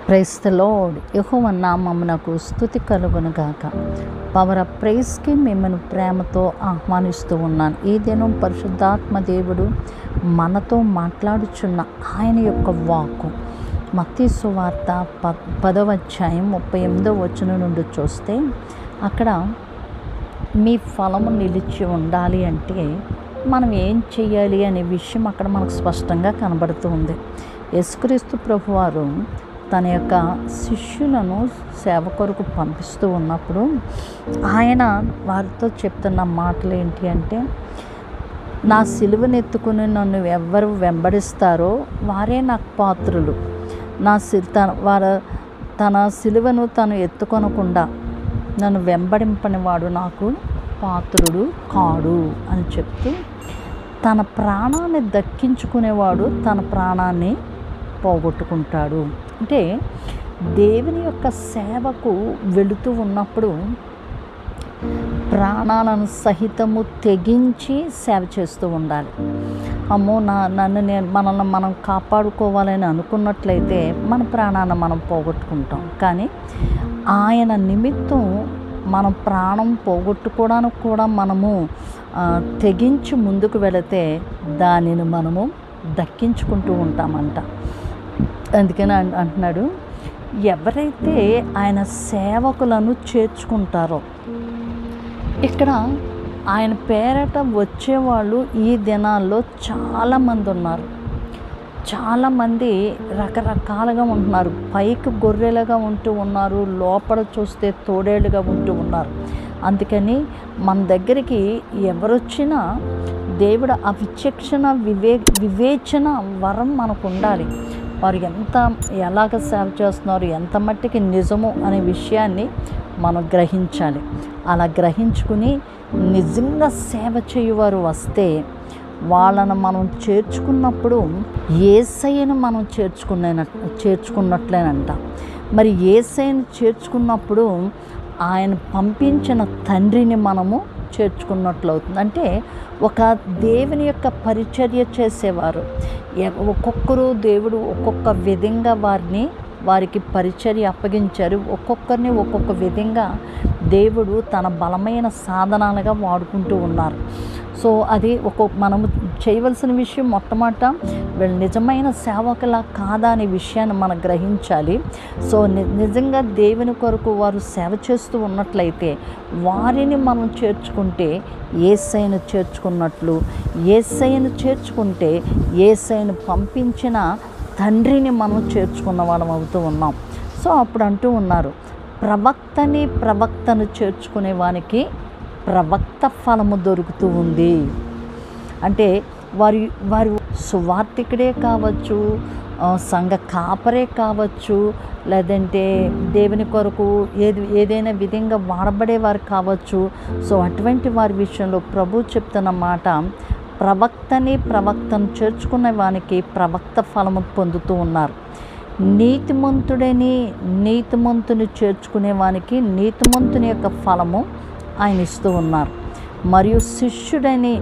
Praise the lord. యెహోవా నామమునకు స్తుతి కలుగును గాక. పవర్ ఆఫ్ ప్రైజ్కి మిమ్మల్ని ప్రేమతో ఆహ్వానిస్తూ ఉన్నాను. ఈ దినం పరిశుద్ధాత్మ దేవుడు మనతో మాట్లాడుచున్న ఆయన యొక్క వాక్కు మత్తయి సువార్త 10వ అధ్యాయం 38వ వచనం నుండి చూస్తే, అక్కడ మీ ఫలము నిలిచి ఉండాలి అంటే మనం ఏం చేయాలి అనే విషయం అక్కడ మనకు స్పష్టంగా కనబడుతుంది. యేసుక్రీస్తు ప్రభువారు తన యొక్క శిష్యులను సేవ కొరకు పంపిస్తూ ఉన్నప్పుడు ఆయన వారితో చెప్తున్న మాటలు ఏంటి అంటే, నా సిలువను ఎత్తుకుని నన్ను ఎవరు వెంబడిస్తారో వారే నాకు పాత్రులు. తన సిలువను తను ఎత్తుకొనకుండా నన్ను వెంబడింపని వాడు నాకు పాత్రుడు కాడు అని చెప్తూ, తన ప్రాణాన్ని దక్కించుకునేవాడు తన ప్రాణాన్ని పోగొట్టుకుంటాడు. అంటే దేవుని యొక్క సేవకు వెళుతూ ఉన్నప్పుడు ప్రాణాలను సహితము తెగించి సేవ చేస్తూ ఉండాలి. అమ్మో మనల్ని మనం కాపాడుకోవాలని అనుకున్నట్లయితే మన ప్రాణాన్ని మనం పోగొట్టుకుంటాం. కానీ ఆయన నిమిత్తం మనం ప్రాణం పోగొట్టుకోవడానికి కూడా మనము తెగించి ముందుకు వెళితే దానిని మనము దక్కించుకుంటూ ఉంటామంట. అందుకని అంటున్నాడు, ఎవరైతే ఆయన సేవకులను చేర్చుకుంటారో, ఇక్కడ ఆయన పేరట వచ్చేవాళ్ళు ఈ దినాల్లో చాలామంది ఉన్నారు. చాలామంది రకరకాలుగా ఉంటున్నారు. పైకి గొర్రెలుగా ఉంటూ ఉన్నారు, లోపల చూస్తే తోడేళ్ళుగా ఉంటూ ఉన్నారు. అందుకని మన దగ్గరికి ఎవరొచ్చినా దేవుడు ఆ వివేచన వరం మనకు ఉండాలి. వారు ఎలాగ సేవ చేస్తున్నారు, ఎంత మట్టికి నిజము అనే విషయాన్ని మనం గ్రహించాలి. అలా గ్రహించుకుని నిజంగా సేవ చేయువారు వస్తే వాళ్ళను మనం చేర్చుకున్నప్పుడు యేసయ్యను మనం చేర్చుకున్నట్లేనంట. మరి యేసయ్యను చేర్చుకున్నప్పుడు ఆయన పంపించిన తండ్రిని మనము చేర్చుకున్నట్లు అవుతుంది. అంటే ఒక దేవుని యొక్క పరిచర్య చేసేవారు ఒక్కొక్కరు దేవుడు ఒక్కొక్క విధంగా వారికి పరిచర్య అప్పగించారు. ఒక్కొక్కరిని ఒక్కొక్క విధంగా దేవుడు తన బలమైన సాధనాలుగా వాడుకుంటూ ఉన్నారు. సో అది మనము చేయవలసిన విషయం మొట్టమొదట వీళ్ళు నిజమైన సేవకులా కాదా అనే విషయాన్ని మనం గ్రహించాలి. సో నిజంగా దేవుని కొరకు వారు సేవ చేస్తూ ఉన్నట్లయితే వారిని మనం చేర్చుకుంటే యేసయ్యను చేర్చుకున్నట్లు, యేసయ్యను చేర్చుకుంటే యేసయ్యను పంపించిన తండ్రిని మనం చేర్చుకున్న వాళ్ళం అవుతూ ఉన్నాం. సో అప్పుడు అంటూ ఉన్నారు, ప్రవక్తను చేర్చుకునే వానికి ప్రవక్త ఫలము దొరుకుతూ ఉంది. అంటే వారి సువార్తికుడే కావచ్చు, సంఘ కాపరే కావచ్చు, లేదంటే దేవుని కొరకు ఏదైనా విధంగా వాడబడేవారు కావచ్చు. సో అటువంటి వారి విషయంలో ప్రభు చెప్తున్న మాట, ప్రవక్తను చేర్చుకునే వానికి ప్రవక్త ఫలము పొందుతూ ఉన్నారు. నీతిమంతుని చేర్చుకునే వానికి నీతిమంతుని యొక్క ఫలము ఆయన ఇస్తూ ఉన్నారు. మరియు శిష్యుడని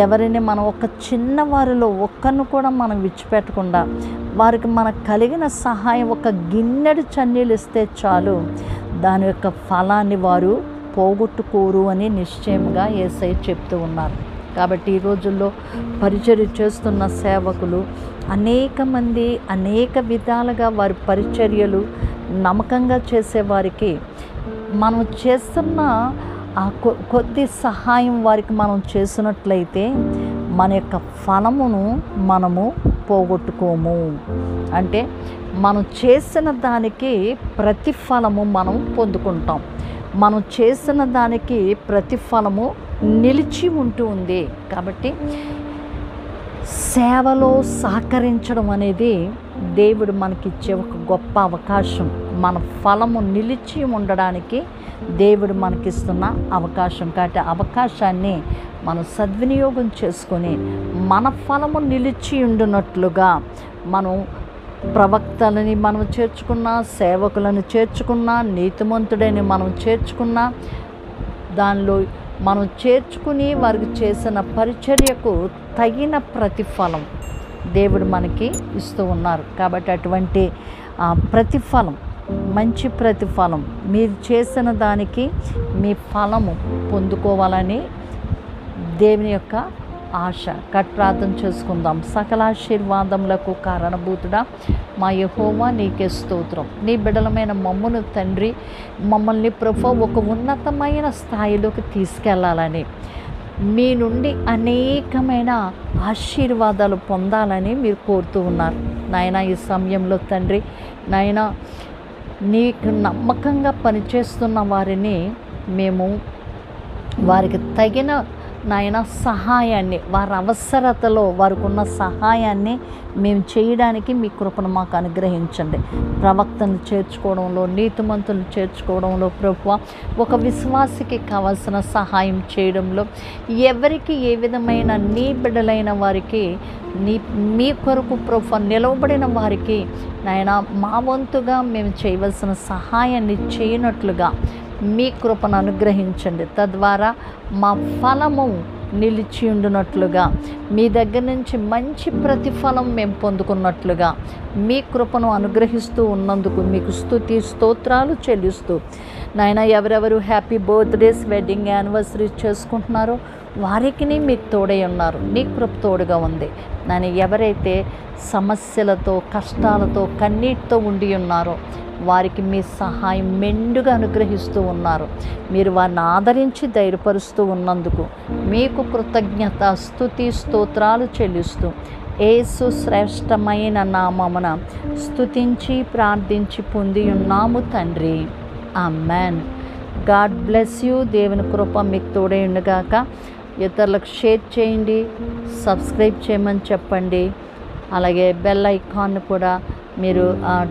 ఎవరిని మనం ఒక చిన్నవారిలో ఒక్కరిని కూడా మనం విడిచిపెట్టకుండా వారికి మనకు కలిగిన సహాయం ఒక గిన్నెడు చన్నీళ్ళు ఇస్తే చాలు, దాని యొక్క ఫలాన్ని వారు పోగొట్టుకోరు అని నిశ్చయంగా యేసయ్య చెప్తూ ఉన్నారు. కాబట్టి ఈ రోజుల్లో పరిచర్య చేస్తున్న సేవకులు అనేక మంది అనేక విధాలుగా వారి పరిచర్యలు నమ్మకంగా చేసేవారికి మనం చేస్తున్న ఆ కొద్ది సహాయం వారికి మనం చేసినట్లయితే మన యొక్క ఫలమును మనము పోగొట్టుకోము. అంటే మనం చేసిన దానికి ప్రతిఫలము మనం పొందుకుంటాం. మనం చేసిన దానికి ప్రతిఫలము నిలిచి ఉంటూ ఉంది. కాబట్టి సేవలో సహకరించడం అనేది దేవుడు మనకిచ్చే ఒక గొప్ప అవకాశం. మన ఫలము నిలిచి ఉండడానికి దేవుడు మనకిస్తున్న అవకాశం. కాబట్టి అవకాశాన్ని మనం సద్వినియోగం చేసుకొని మన ఫలము నిలిచి ఉండినట్లుగా మనం ప్రవక్తలని మనం చేర్చుకున్నా, సేవకులను చేర్చుకున్నా, నీతిమంతుడని మనం చేర్చుకున్నా, దానిలో మనం చేర్చుకుని వారికి చేసిన పరిచర్యకు తగిన ప్రతిఫలం దేవుడు మనకి ఇస్తూ ఉన్నారు. కాబట్టి అటువంటి ప్రతిఫలం, మంచి ప్రతిఫలం, మీరు చేసిన దానికి మీ ఫలము పొందుకోవాలని దేవుని యొక్క ఆశ. ప్రార్థన చేసుకుందాం. సకల ఆశీర్వాదములకు కారణభూతుడా మా యెహోవా నీకే స్తోత్రం. నీ బిడ్డలమైన మమ్మును తండ్రి, మమ్మల్ని ప్రభు ఒక ఉన్నతమైన స్థాయిలోకి తీసుకెళ్లాలని, మీ నుండి అనేకమైన ఆశీర్వాదాలు పొందాలని మీరు కోరుతూ ఉన్నారు నాయన. ఈ సమయంలో తండ్రి నాయన, నీకు నమ్మకంగా పనిచేస్తున్న వారిని మేము వారికి తగిన నాయన సహాయాన్ని, వారి అవసరతలో వారికి ఉన్న సహాయాన్ని మేము చేయడానికి మీ కృపను మాకు అనుగ్రహించండి. ప్రవక్తను చేర్చుకోవడంలో, నీతిమంతులను చేర్చుకోవడంలో ప్రభువా, ఒక విశ్వాసికి కావాల్సిన సహాయం చేయడంలో, ఎవరికి ఏ విధమైన నీ బిడ్డలైన వారికి మీ కొరకు ప్రభువా నిలవబడిన వారికి నాయన మా వంతుగా మేము చేయవలసిన సహాయాన్ని చేయనట్లుగా మీ కృపను అనుగ్రహించండి. తద్వారా మా ఫలము నిలిచి ఉండునట్లుగా, మీ దగ్గర నుంచి మంచి ప్రతిఫలం మేము పొందుకున్నట్లుగా మీ కృపను అనుగ్రహిస్తూ ఉన్నందుకు మీకు స్తుతి స్తోత్రాలు చెల్లిస్తూ నాయన, ఎవరెవరు హ్యాపీ బర్త్డేస్, వెడ్డింగ్ యానివర్సరీ చేసుకుంటున్నారో వారికి మీకు తోడై ఉన్నారు. నీ కృప తోడుగా ఉంది నాయన. ఎవరైతే సమస్యలతో, కష్టాలతో, కన్నీటితో ఉండి ఉన్నారో వారికి మీ సహాయం మెండుగా అనుగ్రహిస్తూ ఉన్నారు. మీరు వారిని ఆదరించి ధైర్యపరుస్తూ ఉన్నందుకు మీకు కృతజ్ఞత, స్తుతి స్తోత్రాలు చెల్లిస్తూ యేసు శ్రేష్టమైన నామమున స్తుతించి ప్రార్థించి పొంది ఉన్నాము తండ్రి. ఆమెన్. God bless you. దేవుని కృప మీకు తోడై ఉండగాక. ఇతరులకు షేర్ చేయండి, సబ్స్క్రైబ్ చేయమని చెప్పండి. అలాగే బెల్ ఐకాన్ కూడా మీరు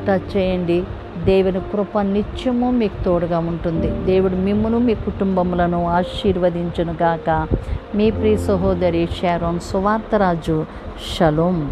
టచ్ చేయండి. దేవుని కృప నిత్యము మీకు తోడుగా ఉంటుంది. దేవుడు మిమ్మును మీ కుటుంబములను ఆశీర్వదించునుగాక. మీ ప్రియ సహోదరి షారోన్ సువార్తరాజు. షలోమ్.